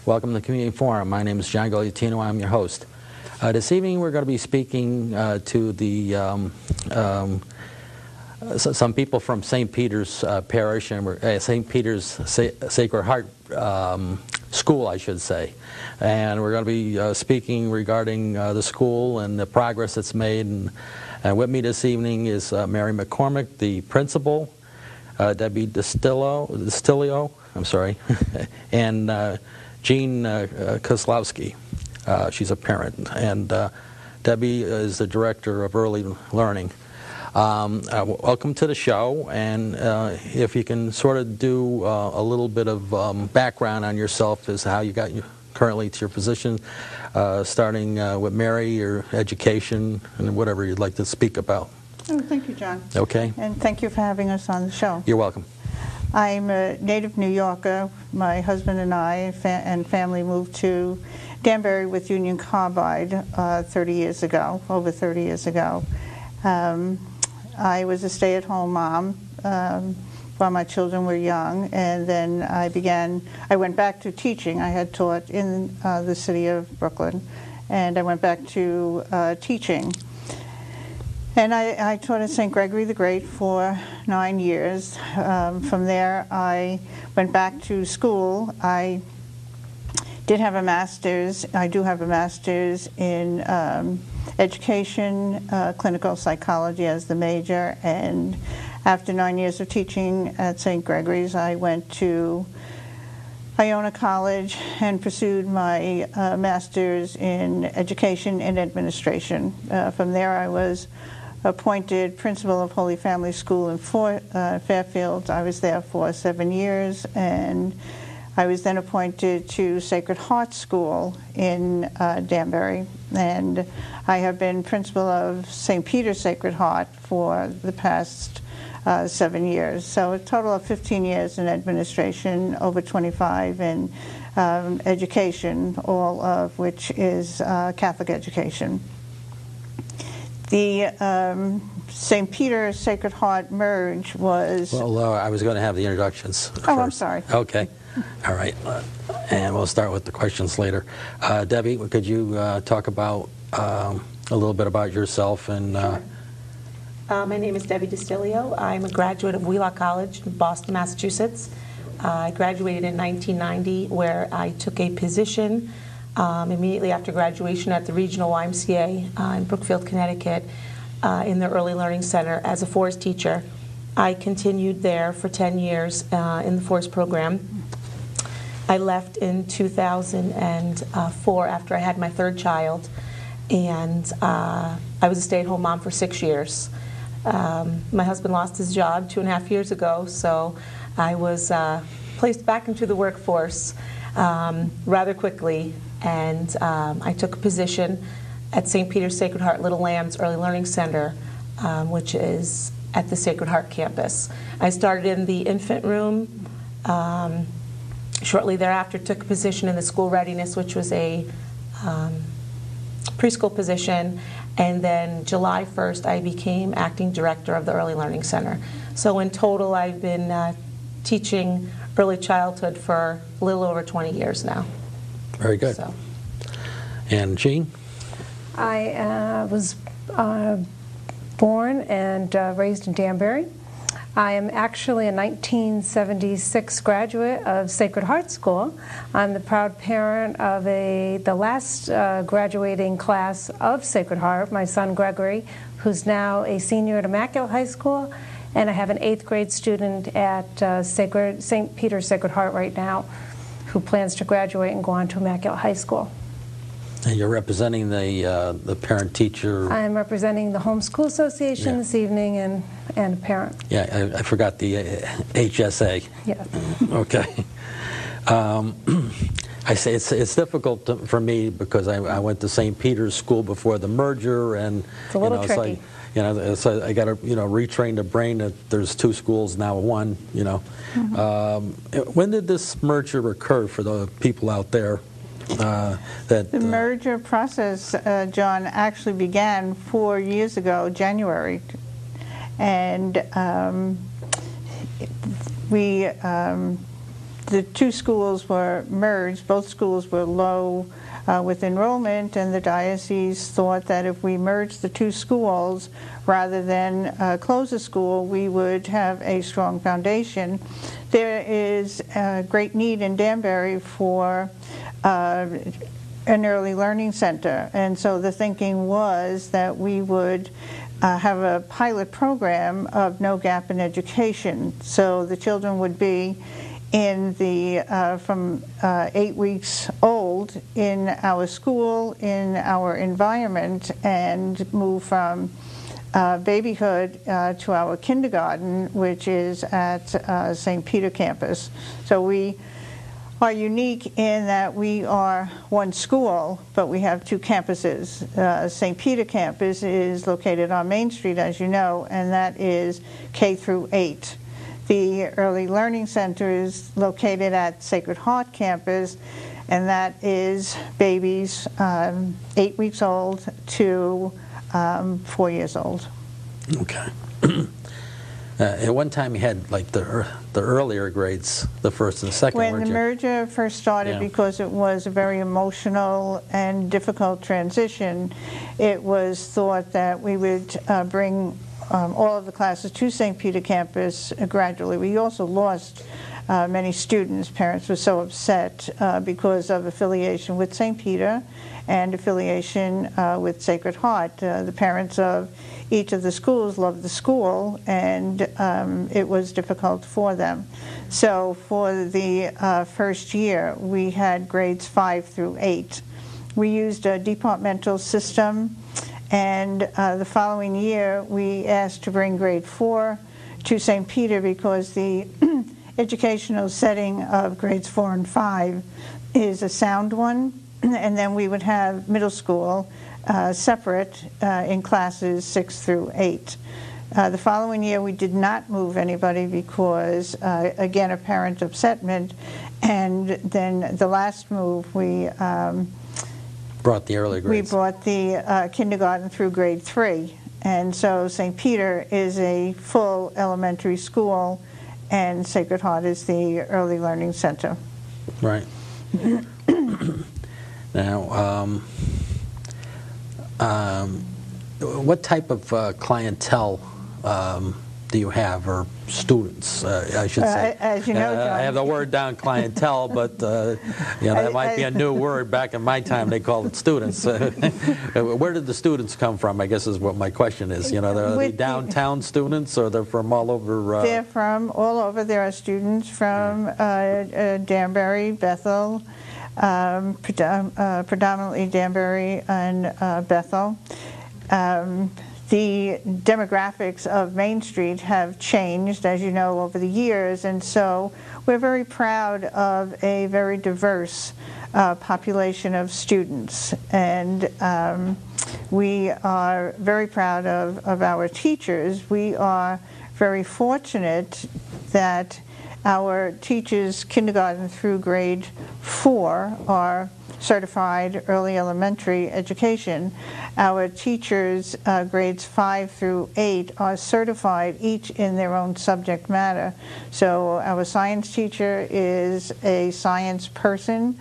Welcome to the Community Forum. My name is John Goliatino. I'm your host. This evening we're going to be speaking to the some people from St. Peter's Parish and St. Peter's Sacred Heart School, I should say. And we're going to be speaking regarding the school and the progress it's made. And with me this evening is Mary McCormick, the principal, Debbie Distilio, I'm sorry, and Jean Koslowski. She's a parent. And Debbie is the director of early learning. Welcome to the show, and if you can sort of do a little bit of background on yourself as how you got currently to your position, starting with Mary, your education, and whatever you'd like to speak about. Oh, thank you, John. Okay. And thank you for having us on the show. You're welcome. I'm a native New Yorker. My husband and I and family moved to Danbury with Union Carbide 30 years ago, over 30 years ago. I was a stay-at-home mom while my children were young, and then I went back to teaching. I had taught in the city of Brooklyn, and I went back to teaching. And I taught at St. Gregory the Great for 9 years. From there, I went back to school. I did have a master's. I do have a master's in education, clinical psychology as the major, and after 9 years of teaching at St. Gregory's, I went to Iona College and pursued my master's in education and administration. From there, I was appointed principal of Holy Family School in Fairfield. I was there for 7 years, and I was then appointed to Sacred Heart School in Danbury, and I have been principal of St. Peter's Sacred Heart for the past 7 years. So a total of 15 years in administration, over 25 in education, all of which is Catholic education. The St. Peter's Sacred Heart merge was... Well, I was going to have the introductions first. Oh, I'm sorry. Okay. All right. And we'll start with the questions later. Debbie, could you talk about a little bit about yourself? And Sure. My name is Debbie Distilio. I'm a graduate of Wheelock College in Boston, Massachusetts. I graduated in 1990, where I took a position immediately after graduation at the regional YMCA in Brookfield, Connecticut, in the Early Learning Center as a forest teacher. I continued there for 10 years in the forest program. I left in 2004 after I had my third child, and I was a stay-at-home mom for 6 years. My husband lost his job 2.5 years ago, so I was placed back into the workforce rather quickly, and I took a position at St. Peter's Sacred Heart Little Lambs Early Learning Center, which is at the Sacred Heart campus. I started in the infant room. Shortly thereafter, took a position in the school readiness, which was a preschool position, and then July 1st, I became acting director of the Early Learning Center. So in total, I've been teaching early childhood for a little over 20 years now. Very good. So. And Jean? I was born and raised in Danbury. I am actually a 1976 graduate of Sacred Heart School. I'm the proud parent of the last graduating class of Sacred Heart, my son Gregory, who's now a senior at Immaculate High School, and I have an 8th grade student at St. Peter's Sacred Heart right now who plans to graduate and go on to Immaculate High School. And you're representing the parent-teacher... I'm representing the Home School Association this evening and a parent. Yeah, I forgot the HSA. Yeah. Okay. I say it's difficult for me because I went to St. Peter's School before the merger, and it's a little tricky. It's like, so I got to retrain the brain that there's 2 schools now, 1. Mm-hmm. When did this merger occur for the people out there? The merger process, John, actually began 4 years ago, January, and we the two schools were merged. Both schools were low with enrollment, and the diocese thought that if we merged the two schools rather than close a school, we would have a strong foundation. There is a great need in Danbury for an early learning center, and so the thinking was that we would have a pilot program of no gap in education. So the children would be in the from 8 weeks old in our school, in our environment, and move from babyhood to our kindergarten, which is at St. Peter campus. So we are unique in that we are one school, but we have two campuses. St. Peter campus is located on Main Street, as you know, and that is K through 8. The Early Learning Center is located at Sacred Heart campus, and that is babies 8 weeks old to 4 years old. Okay. At one time you had like the earlier grades, the first and second, When weren't the you? merger first started, Yeah. because it was a very emotional and difficult transition, it was thought that we would bring all of the classes to St. Peter campus gradually. We also lost many students. Parents were so upset because of affiliation with St. Peter and affiliation with Sacred Heart. The parents of each of the schools loved the school, and it was difficult for them. So for the first year, we had grades 5 through 8. We used a departmental system, and the following year we asked to bring grade 4 to St. Peter because the educational setting of grades 4 and 5 is a sound one, and then we would have middle school separate in classes 6 through 8. The following year we did not move anybody because, again, apparent upsetment, and then the last move we Brought the early grades. we brought the kindergarten through grade 3, and so St. Peter is a full elementary school, and Sacred Heart is the early learning center. Right. Now, what type of clientele do you have, or students, I should say? As you know, John, I have the word down, clientele, but that might be a new word. Back in my time, they called it students. Where did the students come from, I guess is what my question is. Are they downtown students, or they're from all over? They're from all over. There are students from Danbury, Bethel, predominantly Danbury and Bethel. The demographics of Main Street have changed, as you know, over the years, and so we're very proud of a very diverse population of students, and we are very proud of our teachers. We are very fortunate that our teachers, kindergarten through grade 4, are certified early elementary education. Our teachers, grades 5 through 8, are certified each in their own subject matter. So our science teacher is a science person.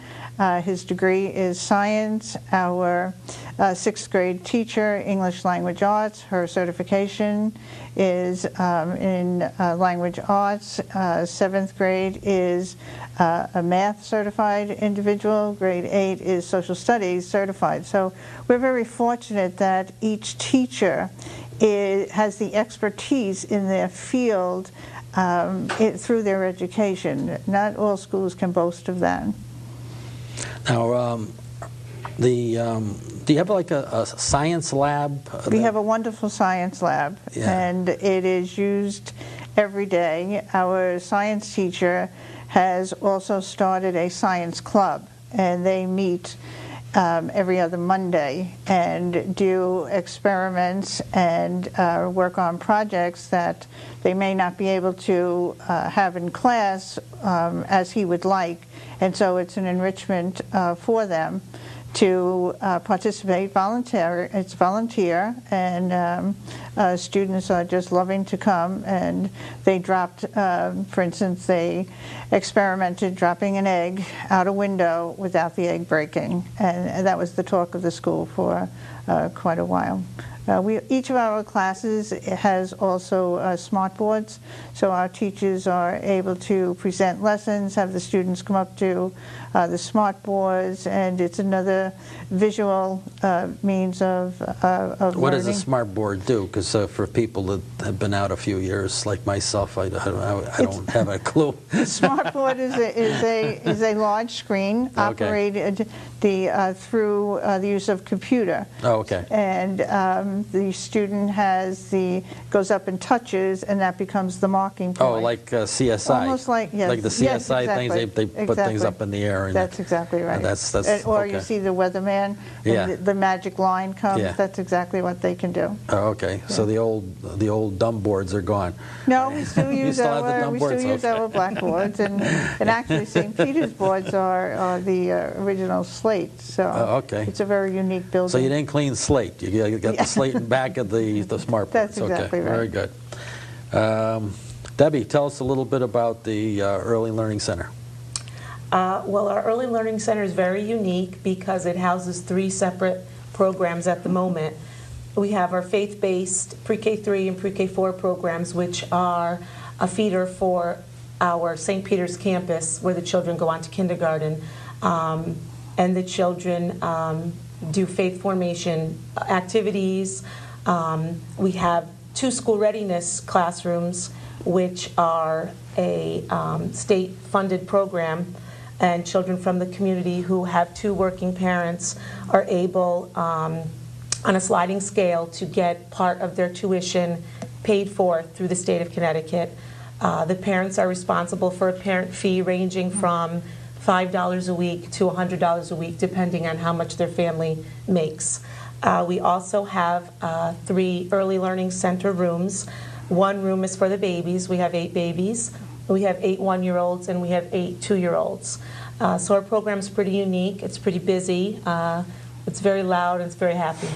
His degree is science. Our 6th grade teacher, English language arts, her certification is in language arts. 7th grade is a math certified individual. Grade 8 is social studies certified. So we're very fortunate that each teacher has the expertise in their field through their education. Not all schools can boast of that. Now, do you have like a science lab? We have a wonderful science lab, and it is used every day. Our science teacher has also started a science club, and they meet every other Monday and do experiments and work on projects that they may not be able to have in class as he would like, and so it's an enrichment for them to participate. It's volunteer, and students are just loving to come, and they dropped, for instance, they experimented dropping an egg out a window without the egg breaking, and that was the talk of the school for quite a while. Each of our classes has also smart boards, so our teachers are able to present lessons, have the students come up to the smart boards, and it's another visual means of learning. What does a smart board do? Because for people that have been out a few years, like myself, I don't have a clue. The smart board is a large screen operated through the use of computer. Oh, okay. And the student goes up and touches, and that becomes the marking point. Oh, like CSI. Almost like, yes. Like the CSI yes, exactly. things, they put things up in the air. And that's exactly right. Or you see the weatherman, and the magic line comes. Yeah. That's exactly what they can do. Oh, okay. Yeah. So the old dumb boards are gone. No, we still use our blackboards, and actually St. Peter's boards are the original slate. So it's a very unique building. So you didn't clean slate. You got the slate in back of the smart board. That's exactly right. Very good. Debbie, tell us a little bit about the Early Learning Center. Well, our Early Learning Center is very unique because it houses 3 separate programs at the moment. We have our faith-based pre-K3 and pre-K4 programs, which are a feeder for our St. Peter's campus, where the children go on to kindergarten, and the children do faith formation activities. We have 2 school readiness classrooms, which are a state-funded program, and children from the community who have 2 working parents are able, on a sliding scale, to get part of their tuition paid for through the state of Connecticut. The parents are responsible for a parent fee ranging from $5 a week to $100 a week, depending on how much their family makes. We also have 3 Early Learning Center rooms. 1 room is for the babies. We have 8 babies. We have 8 1-year-olds, and we have 8 2-year-olds. So our program is pretty unique. It's pretty busy. It's very loud, and it's very happy.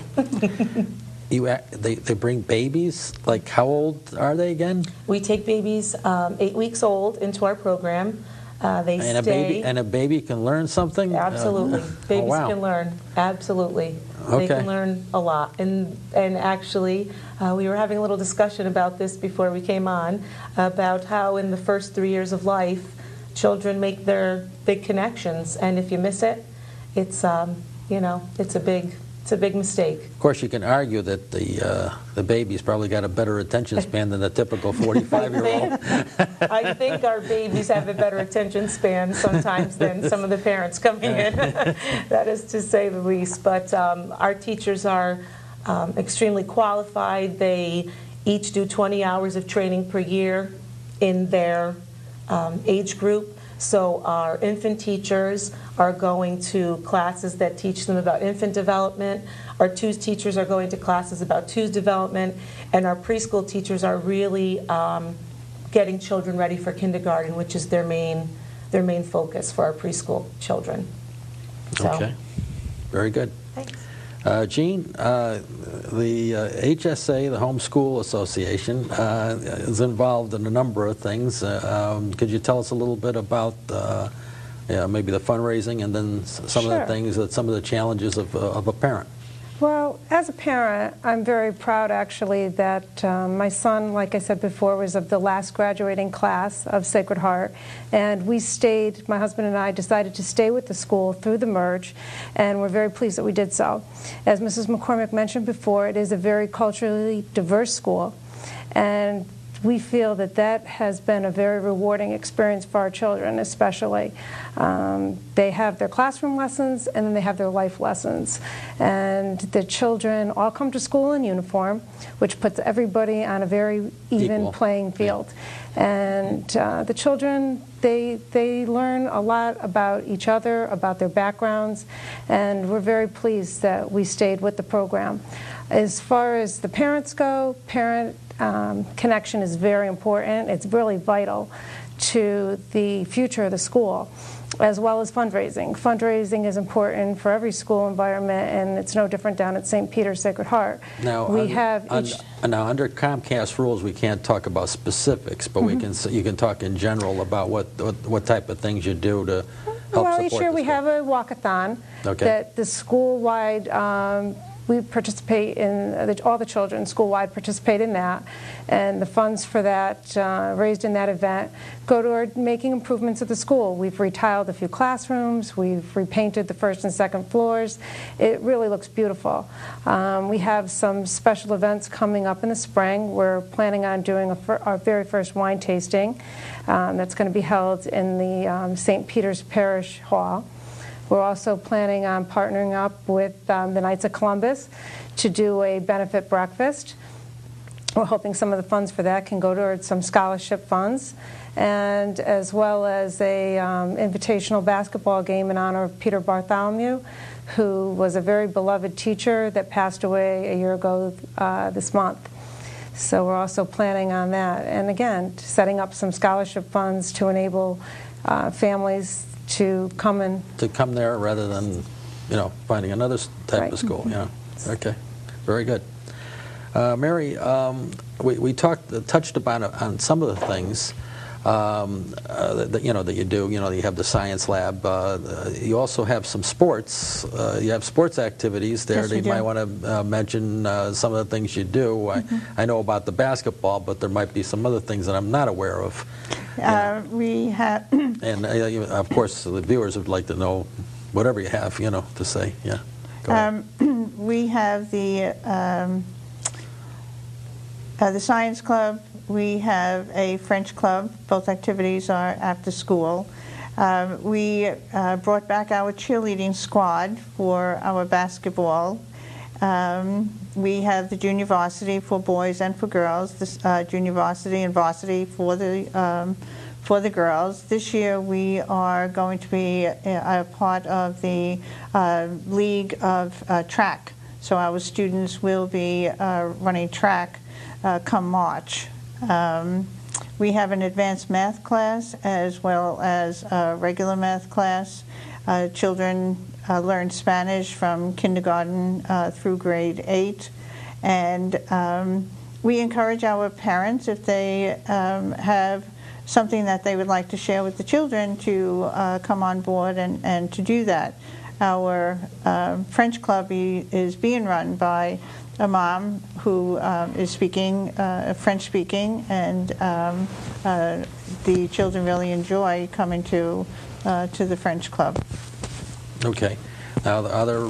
They bring babies? Like, how old are they again? We take babies 8 weeks old into our program. They stay. A baby can learn something? Absolutely. Babies can learn. Absolutely. Okay. They can learn a lot. And actually, we were having a little discussion about this before we came on, about how in the first 3 years of life, children make their big connections. And if you miss it, it's it's a big mistake. Of course, you can argue that the baby's probably got a better attention span than the typical 45-year-old. I think our babies have a better attention span sometimes than some of the parents coming in. That is to say the least. But our teachers are extremely qualified. They each do 20 hours of training per year in their age group. So our infant teachers are going to classes that teach them about infant development. Our twos teachers are going to classes about twos development. And our preschool teachers are really getting children ready for kindergarten, which is their main focus for our preschool children. So. Okay, very good. Thanks. Jean, the HSA, the Homeschool Association, is involved in a number of things. Could you tell us a little bit about maybe the fundraising and then some of the things, some of the challenges of a parent? Well, as a parent, I'm very proud actually that my son, like I said before, was of the last graduating class of Sacred Heart, and we stayed, my husband and I decided to stay with the school through the merge, and we're very pleased that we did so. As Mrs. McCormick mentioned before, it is a very culturally diverse school, and we feel that that has been a very rewarding experience for our children, especially. They have their classroom lessons, and then they have their life lessons. And the children all come to school in uniform, which puts everybody on a very even playing field. And the children, they learn a lot about each other, about their backgrounds, and we're very pleased that we stayed with the program. As far as the parents go, connection is very important. It's really vital to the future of the school, as well as fundraising. Fundraising is important for every school environment, and it's no different down at St. Peter's Sacred Heart. Now, now under Comcast rules, we can't talk about specifics, but you can talk in general about what type of things you do to help well, support each year the we school. have a walkathon that the school-wide, we participate in, all the children school-wide participate in that, and the funds for that raised in that event go toward making improvements at the school. We've retiled a few classrooms, we've repainted the first and second floors. It really looks beautiful. We have some special events coming up in the spring. We're planning on doing our very first wine tasting that's going to be held in the St. Peter's Parish Hall. We're also planning on partnering up with the Knights of Columbus to do a benefit breakfast. We're hoping some of the funds for that can go towards some scholarship funds, and as well as a invitational basketball game in honor of Peter Bartholomew, who was a very beloved teacher that passed away a year ago this month. So we're also planning on that. And again, setting up some scholarship funds to enable families to come there rather than, finding another type of school. Okay, very good. Mary, we touched upon on some of the things that you do. You have the science lab. You also have some sports. You have sports activities there. Yes, we do. You might want to mention some of the things you do. I know about the basketball, but there might be some other things that I'm not aware of. We have, and of course, the viewers would like to know whatever you have, to say. Yeah. Go ahead. We have the science club. We have a French club. Both activities are after school. We brought back our cheerleading squad for our basketball. We have the junior varsity for boys and for girls, the junior varsity and varsity for the girls. This year we are going to be a part of the league of track. So our students will be running track come March. We have an advanced math class as well as a regular math class. Children learn Spanish from kindergarten through grade 8. And we encourage our parents, if they have something that they would like to share with the children, to come on board and to do that. Our French club is being run by a mom who is speaking French speaking, and the children really enjoy coming to the French club. Okay. Now the other.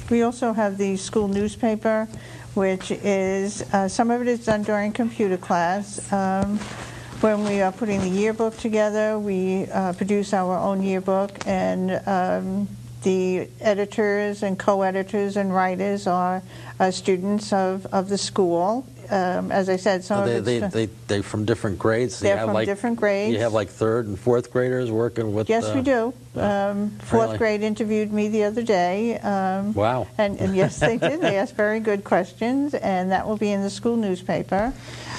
We also have the school newspaper, which is some of it is done during computer class. When we are putting the yearbook together, we produce our own yearbook, and the editors and co-editors and writers are students of the school. As I said, some of it's... They're from different grades? They're from different grades. You have like 3rd and 4th graders working with... Yes, we do. 4th grade interviewed me the other day. Wow. And yes, they did. They asked very good questions, and that will be in the school newspaper.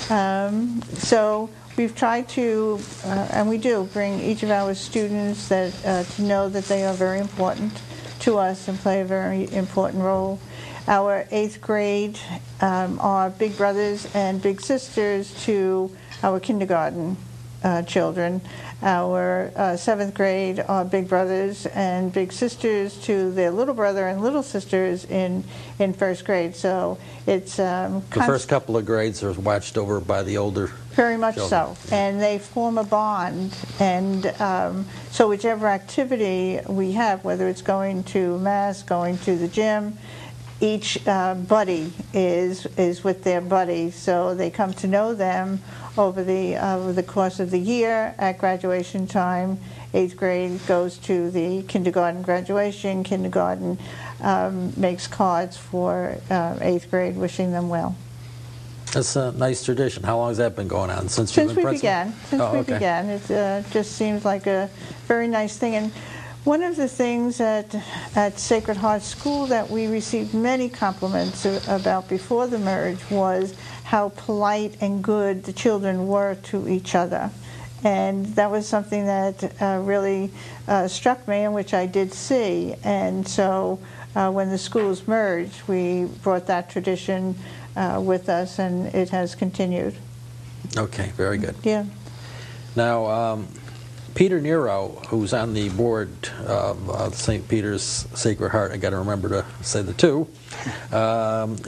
So we've tried to, and we do, bring each of our students to know that they are very important to us and play a very important role. Our 8th grade are big brothers and big sisters to our kindergarten children. Our 7th grade are big brothers and big sisters to their little brother and little sisters in 1st grade. So it's the first couple of grades are watched over by the older very much children. So, and they form a bond. And so whichever activity we have, whether it's going to Mass, going to the gym, each buddy is with their buddy, so they come to know them over the course of the year. At graduation time, 8th grade goes to the kindergarten graduation. Kindergarten makes cards for 8th grade, wishing them well. That's a nice tradition. How long has that been going on? Since you've been began. Since we began. It just seems like a very nice thing. And one of the things at Sacred Heart School that we received many compliments about before the merge was how polite and good the children were to each other. And that was something that really struck me, and which I did see. And so when the schools merged, we brought that tradition with us, and it has continued. Okay, very good. Yeah. Now, Peter Nero, who's on the board of St. Peter's Sacred Heart, I got to remember to say the two,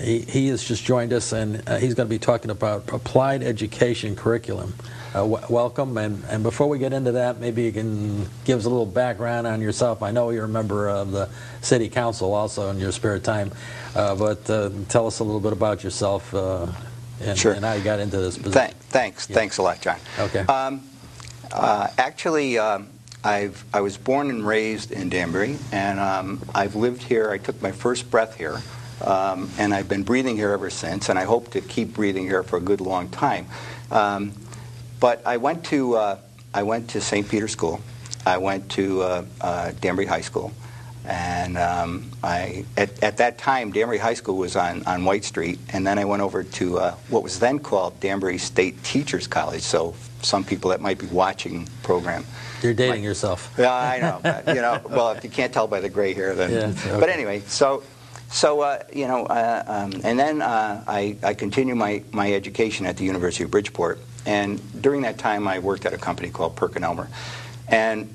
he has just joined us, and he's going to be talking about applied education curriculum. Welcome, and before we get into that, maybe you can give us a little background on yourself. I know you're a member of the City Council also in your spare time, but tell us a little bit about yourself and how you got into this position. Thanks a lot, John. Okay. Actually, I was born and raised in Danbury, and I've lived here. I took my first breath here, and I've been breathing here ever since, and I hope to keep breathing here for a good long time. But I went to St. Peter's School. I went to Danbury High School, and at that time, Danbury High School was on White Street, and then I went over to what was then called Danbury State Teachers College. So some people that might be watching the program. You're dating yourself. Yeah, I know. But, well, if you can't tell by the gray hair, then. Yeah, okay. But anyway, and then I continued my education at the University of Bridgeport. And during that time, I worked at a company called Perkin-Elmer. And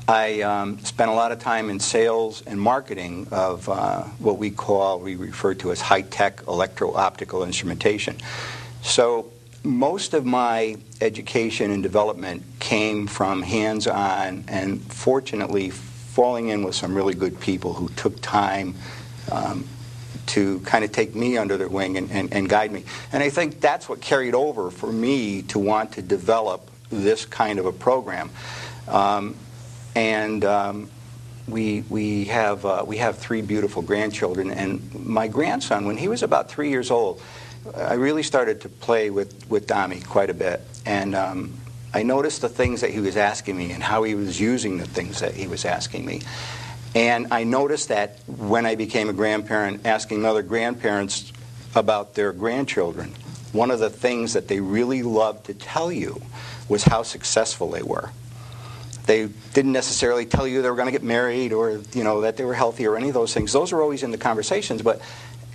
I spent a lot of time in sales and marketing of what we refer to as high-tech electro-optical instrumentation. So most of my education and development came from hands-on, and fortunately falling in with some really good people who took time to kind of take me under their wing and guide me. And I think that's what carried over for me to want to develop this kind of a program. We have three beautiful grandchildren, and my grandson, when he was about 3 years old, I really started to play with Dami quite a bit, and I noticed the things that he was asking me and how he was using the things that he was asking me. And I noticed that when I became a grandparent, asking other grandparents about their grandchildren, one of the things that they really loved to tell you was how successful they were. They didn't necessarily tell you they were going to get married or that they were healthy or any of those things. Those were always in the conversations, but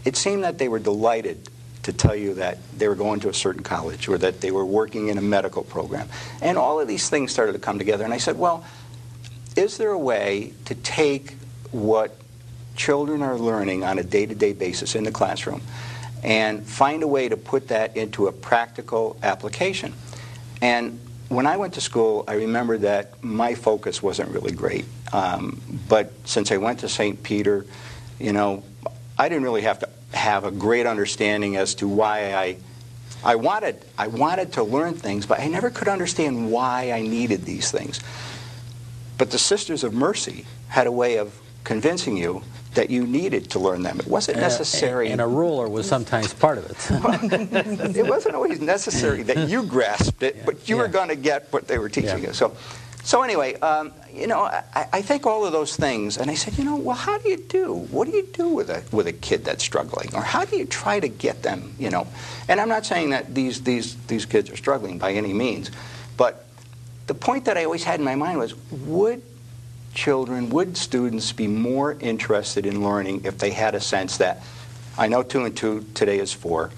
it seemed that they were delighted to tell you that they were going to a certain college or that they were working in a medical program. And all of these things started to come together, and I said, well, is there a way to take what children are learning on a day-to-day basis in the classroom and find a way to put that into a practical application? And when I went to school, I remember that my focus wasn't really great. But since I went to St. Peter, I didn't really have to have a great understanding as to why I wanted to learn things, but I never could understand why I needed these things. But the Sisters of Mercy had a way of convincing you that you needed to learn them. It wasn't necessary. And a ruler was sometimes part of it. It wasn't always necessary that you grasped it, but you were going to get what they were teaching you. So anyway, I think all of those things, and I said, well, what do you do with a kid that's struggling, or how do you try to get them, And I'm not saying that these kids are struggling by any means, but the point that I always had in my mind was, would students be more interested in learning if they had a sense that, I know 2 and 2 today is 4,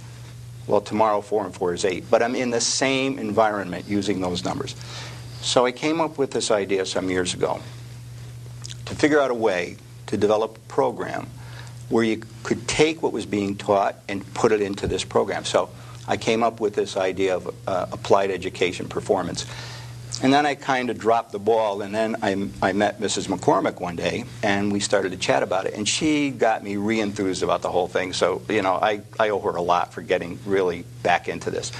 well, tomorrow 4 and 4 is 8, but I'm in the same environment using those numbers. So I came up with this idea some years ago to figure out a way to develop a program where you could take what was being taught and put it into this program. So I came up with this idea of applied education performance. And then I kind of dropped the ball, and then I met Mrs. McCormick one day, and we started to chat about it, and she got me re-enthused about the whole thing. So, I owe her a lot for getting really back into this.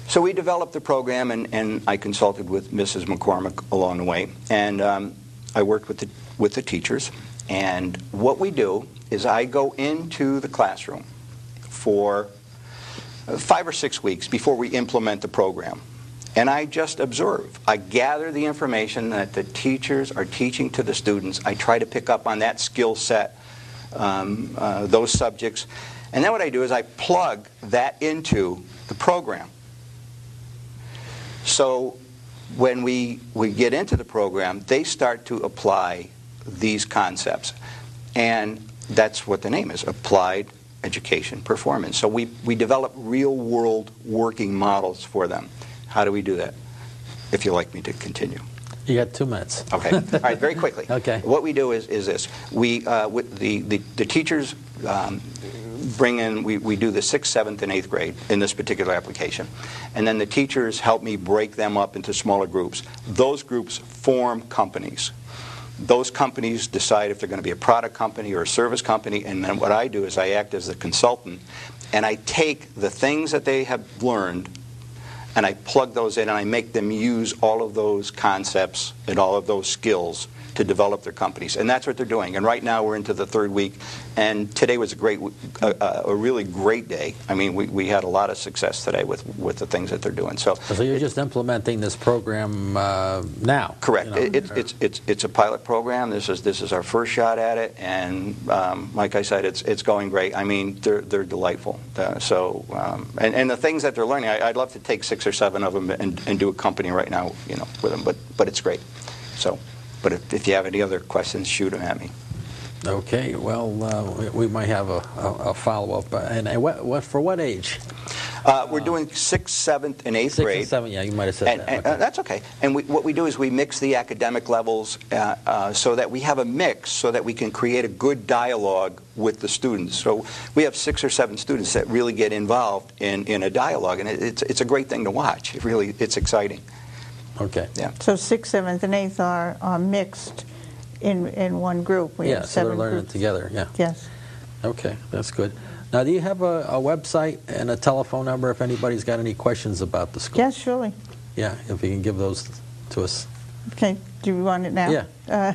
So we developed the program, and I consulted with Mrs. McCormick along the way, and I worked with the teachers. And what we do is I go into the classroom for 5 or 6 weeks before we implement the program. And I just observe. I gather the information that the teachers are teaching to the students. I try to pick up on that skill set, those subjects. And then what I do is I plug that into the program. So when we get into the program, they start to apply these concepts. And that's what the name is, Applied Education Performance. So we develop real-world working models for them. How do we do that? If you'd like me to continue. You got 2 minutes. Okay. All right, very quickly. Okay. What we do is this. We, with the teachers bring in, we do the 6th, 7th, and 8th grade in this particular application. And then the teachers help me break them up into smaller groups. Those groups form companies. Those companies decide if they're going to be a product company or a service company, and then what I do is I act as the consultant, and I take the things that they have learned and I plug those in and I make them use all of those concepts and all of those skills to develop their companies. And that's what they're doing. And right now we're into the 3rd week, and today was a really great day. I mean, we had a lot of success today with the things that they're doing. So you're just implementing this program now? Correct. You know? It's a pilot program. This is our first shot at it, and like I said, it's going great. I mean, they're delightful. And the things that they're learning, I'd love to take 6 or 7 of them and do a company right now, you know, with them. But it's great. So. But if you have any other questions, shoot them at me. Okay. Well, we might have a follow-up. And for what age? We're doing 6th, 7th, and 8th 6th grade. and 7th, yeah, you might have said that. And that's okay. And what we do is we mix the academic levels so that we have a mix so that we can create a good dialogue with the students. So we have 6 or 7 students that really get involved in a dialogue, and it's a great thing to watch. It's exciting. Okay. Yeah. So 6th, 7th, and 8th are mixed in one group. We have So they're 7 learning groups. together, yeah. Yes. Okay, that's good. Now, do you have a website and a telephone number if anybody's got any questions about the school? Yes, surely. Yeah, if you can give those to us. Okay, do you want it now? Yeah.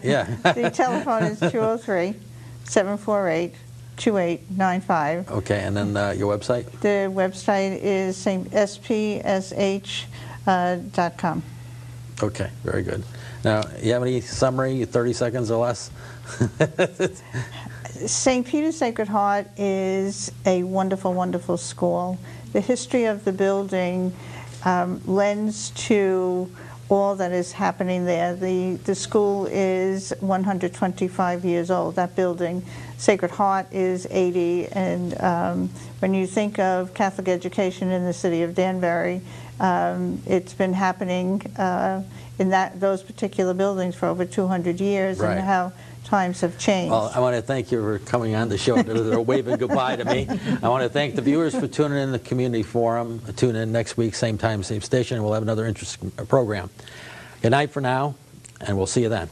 Yeah. The telephone is 203-748-2895. Okay, and then your website? The website is spsh.com. Okay, very good. Now, you have any summary, 30 seconds or less? St. Peter's Sacred Heart is a wonderful, wonderful school. The history of the building lends to all that is happening there. The school is 125 years old, that building. Sacred Heart is 80, and when you think of Catholic education in the city of Danbury, it's been happening in those particular buildings for over 200 years, Right. and how times have changed. Well, I want to thank you for coming on the show. They're waving goodbye to me. I want to thank the viewers for tuning in the community forum. Tune in next week, same time, same station, and we'll have another interesting program. Good night for now, and we'll see you then.